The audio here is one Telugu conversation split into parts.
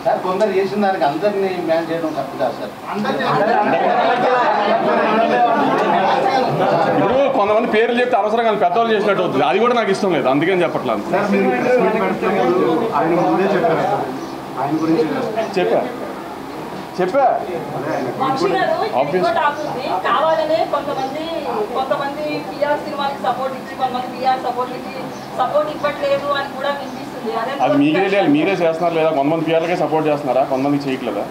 సార్ కొందరు చేసిన దానికి అందరినీ బ్యాన్ చేయడం తప్పు కాదు సార్. ఇప్పుడు కొంతమంది పేర్లు చెప్తే అవసరంగా పెద్దవాళ్ళు చేసినట్టు అవుతుంది, అది కూడా నాకు ఇష్టం లేదు, అందుకని చెప్పట్లేదు. చెప్పా కావాలనే కొంతమంది పిఆర్ సినిమాకి సపోర్ట్ ఇచ్చి కొంతమంది పిఆర్ సపోర్ట్ ఇవ్వట్లేదు అని కూడా వినిపిస్తుంది. అది మీకే తెలియాలి, మీరే చేస్తున్నారు లేదా? కొంతమంది పిఆర్లకే సపోర్ట్ చేస్తున్నారా, కొంతమంది చేయట్లేదా?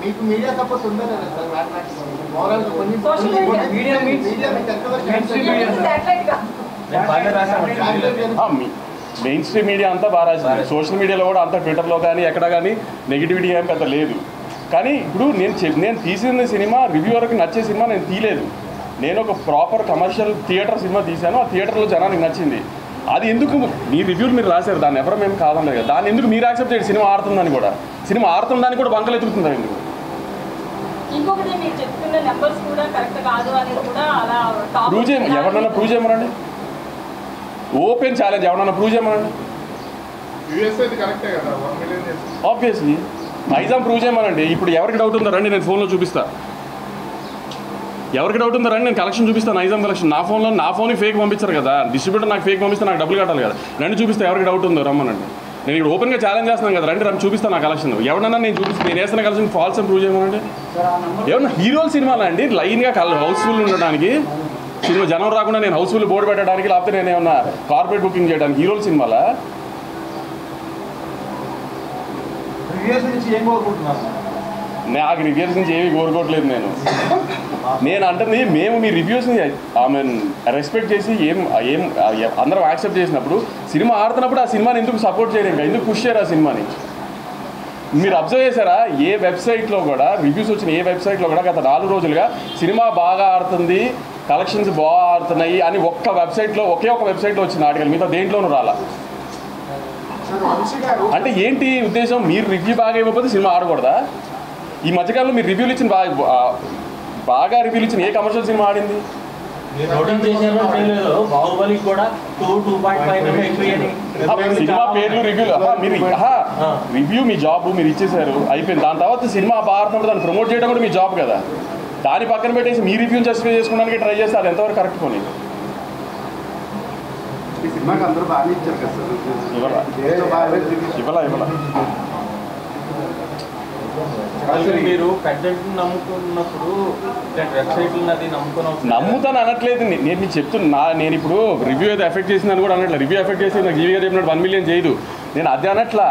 మెయిన్ స్ట్రీమ్ మీడియా అంతా బాగా రాసింది, సోషల్ మీడియాలో కూడా అంతా ట్విట్టర్లో కానీ ఎక్కడ కానీ నెగిటివిటీ ఏం పెద్ద లేదు. కానీ ఇప్పుడు నేను తీసిన సినిమా రివ్యూవర్కి నచ్చే సినిమా నేను తీయలేదు. నేను ఒక ప్రాపర్ కమర్షియల్ థియేటర్ సినిమా తీశాను, ఆ థియేటర్లో జనానికి నచ్చింది. అది ఎందుకు మీ రివ్యూలు మీరు రాశారు, దాన్ని ఎవరో మేము కాదన్నారు కదా, దాన్ని ఎందుకు మీరు యాక్సెప్ట్ చేయండి? సినిమా ఆడుతుందని కూడా, సినిమా ఆడుతుందని కూడా బంకలు ఎత్తుకుతుందా ఎందుకు? ఇంకొకటి మీరు చెప్తున్న నెంబర్స్ కూడా కరెక్ట్ కాదు అనేది కూడా అలా ప్రూవ్ చేయమని ఎవరినైనా ప్రూవ్ చేయమనండి, ఓపెన్ ఛాలెంజ్ ఎవరన్నా ప్రూవ్ చేయమనండి. ఆబ్వియస్లీ నైజాం ప్రూవ్ చేయమనండి. ఇప్పుడు ఎవరికి డౌట్ ఉందో రండి, నేను ఫోన్లో చూపిస్తా. ఎవరికి డౌట్ ఉందో రండి, నేను కలెక్షన్ చూపిస్తాను, నైజాం కలెక్షన్. నా ఫోన్కి ఫేక్ పంపించారు కదా, డిస్ట్రిబ్యూటర్ నాకు ఫేక్ పంపిస్తే నాకు డబ్బులు కట్టాలి కదా. రండి చూపిస్తా, ఎవరికి డౌట్ ఉందో రమ్మనండి. నేను ఇక్కడ ఓపెన్గా ఛాలెంజ్ చేస్తున్నాను కదా, రండి చూపిస్తాను నా కలెక్షన్. ఎవరన్నా నేను చూపిస్తాను, నేను వేసిన కలెక్షన్ ఫాల్స్ అని ప్రూవ్ చేయమనండి. ఏమన్నా హీరోల సినిమాలు అండి లైన్గా హౌస్ఫుల్ ఉండడానికి, సినిమా జనం రాకుండా నేను హౌస్ఫుల్ బోర్డు పెట్టడానికి, లేకపోతే నేను ఏమన్నా కార్పొరేట్ బుకింగ్ చేయడానికి హీరోల సినిమాలా? నాకు రివ్యూస్ నుంచి ఏమీ కోరుకోవట్లేదు. నేను అంటుంది మేము మీ రివ్యూస్ని రెస్పెక్ట్ చేసి అందరం యాక్సెప్ట్ చేసినప్పుడు, సినిమా ఆడుతున్నప్పుడు ఆ సినిమాని ఎందుకు సపోర్ట్ చేయరు, ఇంకా ఎందుకు పుష్ చేయరు ఆ సినిమాని? మీరు అబ్జర్వ్ చేశారా, ఏ వెబ్సైట్లో కూడా రివ్యూస్ వచ్చిన ఏ వెబ్సైట్లో కూడా గత 4 రోజులుగా సినిమా బాగా ఆడుతుంది, కలెక్షన్స్ బాగా ఆడుతున్నాయి అని ఒకే ఒక వెబ్సైట్లో వచ్చిన ఆర్టికల్, మిగతా దేంట్లోనూ రాలా. అంటే ఏంటి ఉద్దేశం? మీరు రివ్యూ బాగా ఇవ్వకపోతే సినిమా ఆడకూడదా? ఈ మధ్యకాలంలో మీరు రివ్యూలు ఇచ్చిన బాగా రివ్యూలు ఇచ్చిన ఏ కమర్షియల్ సినిమా ఆడింది? సినిమా పేర్లు రివ్యూలు, మీరు రివ్యూ మీ జాబ్ మీరు ఇచ్చేసారు, అయిపోయింది. దాని తర్వాత సినిమా బాగా ఆడుతున్నప్పుడు దాన్ని ప్రమోట్ చేయడం కూడా మీ జాబ్ కదా. దాని పక్కన పెట్టేసి మీ రివ్యూని జస్టిఫై చేసుకోవడానికి ట్రై చేస్తే అది ఎంతవరకు కరెక్ట్ పోనీ? ఇవ్వలా మీరు కంటెంట్ నమ్ముకున్నప్పుడు నమ్ముతాను అనట్లేదు. నేను మీకు చెప్తున్నా, నేను ఇప్పుడు రివ్యూ అయితే ఎఫెక్ట్ చేసిందని కూడా అనట్లేదు. రివ్యూ ఎఫెక్ట్ చేసి నాకు జీవి గారు చెప్పినట్టు 1 మిలియన్ చేయదు, నేను అదే అనట్లా.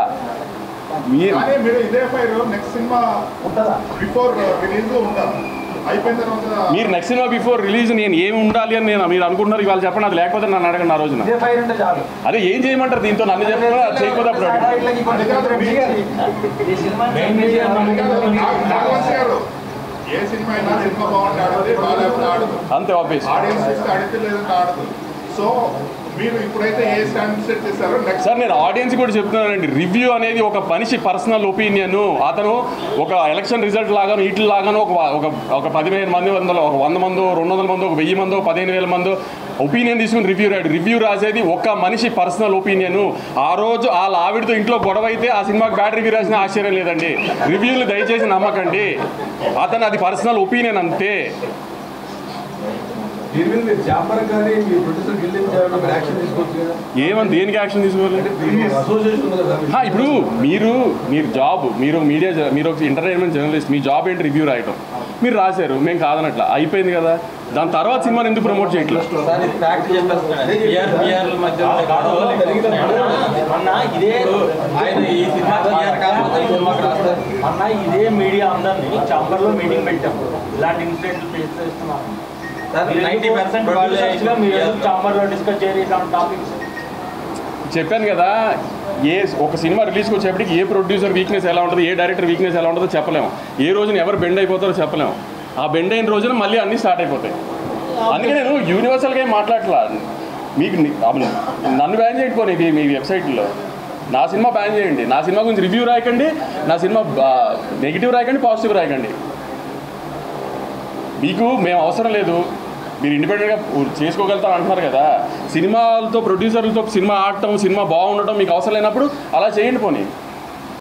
మీరు నెక్స్ట్ సినిమా బిఫోర్ రిలీజ్ నేను ఏమి ఉండాలి అని మీరు అనుకుంటున్నారు, ఇవాళ చెప్పండి. అది లేకపోతే నన్ను అడగండి ఆ రోజున. అదే ఏం చేయమంటారు దీంతో? నన్ను చెప్పినా అది చేయకపోతే అప్పుడు అంతే ఆబ్వియస్. సార్ నేను ఆడియన్స్ కూడా చెప్తున్నానండి, రివ్యూ అనేది ఒక మనిషి పర్సనల్ ఒపీనియన్. అతను ఒక ఎలక్షన్ రిజల్ట్ లాగాను వీటి లాగాను ఒక 15 మంది, 100 మందో 200 మందో 1000 మందో 15,000 మందో ఒపీనియన్ తీసుకుని రివ్యూ రాసేది ఒక మనిషి పర్సనల్ ఒపీనియన్. ఆ రోజు వాళ్ళ ఆవిడతో ఇంట్లో గొడవ అయితే ఆ సినిమాకి బ్యాడ్ రివ్యూ రాసిన ఆశ్చర్యం లేదండి. రివ్యూలు దయచేసి నమ్మకండి, అతను అది పర్సనల్ ఒపీనియన్ అంతే. ఏమని దేనికి యాక్షన్ తీసుకోవాలి? ఇప్పుడు మీరు జాబ్, మీరు మీడియా, మీరు ఒక ఎంటర్టైన్మెంట్ జర్నలిస్ట్, మీ జాబ్ ఏంటి? రివ్యూ రాయటం. మీరు రాశారు, మేము కాదనట్లా, అయిపోయింది కదా. దాని తర్వాత సినిమాని ఎందుకు ప్రమోట్ చేయట్లేదు? ఇదే మీడియా అందరినీ చాంబర్లో మీటింగ్ పెట్టాం, ఇలాంటి ఇన్సిడెంట్లు ఫేస్ చేస్తున్నాం. 90% మీరు చాంబర్లో డిస్కస్ చేయరు ఇలాంటి టాపిక్స్. చెప్పాను కదా, ఒక సినిమా రిలీజ్కి వచ్చేప్పటికి ఏ ప్రొడ్యూసర్ వీక్నెస్ ఎలా ఉంటుంది, ఏ డైరెక్టర్ వీక్నెస్ ఎలా ఉంటుందో చెప్పలేము. ఏ రోజున ఎవరు బెండ్ అయిపోతారో చెప్పలేము. ఆ బెండ్ అయిన రోజున మళ్ళీ అన్నీ స్టార్ట్ అయిపోతాయి. అందుకే నేను యూనివర్సల్గా ఏం మాట్లాడట్లా. మీకు నన్ను బ్యాన్ చేయకపోయి మీ వెబ్సైట్లో నా సినిమా బ్యాన్ చేయండి, నా సినిమా గురించి రివ్యూ రాయకండి, నా సినిమా నెగిటివ్ రాయకండి, పాజిటివ్ రాయకండి. మీకు మేము అవసరం లేదు, మీరు ఇండిపెండెంట్గా చేసుకోగలుగుతారు అంటున్నారు కదా. సినిమాలతో ప్రొడ్యూసర్లతో సినిమా ఆడటం, సినిమా బాగుండటం మీకు అవసరం లేనప్పుడు అలా చేయండి పోనీ.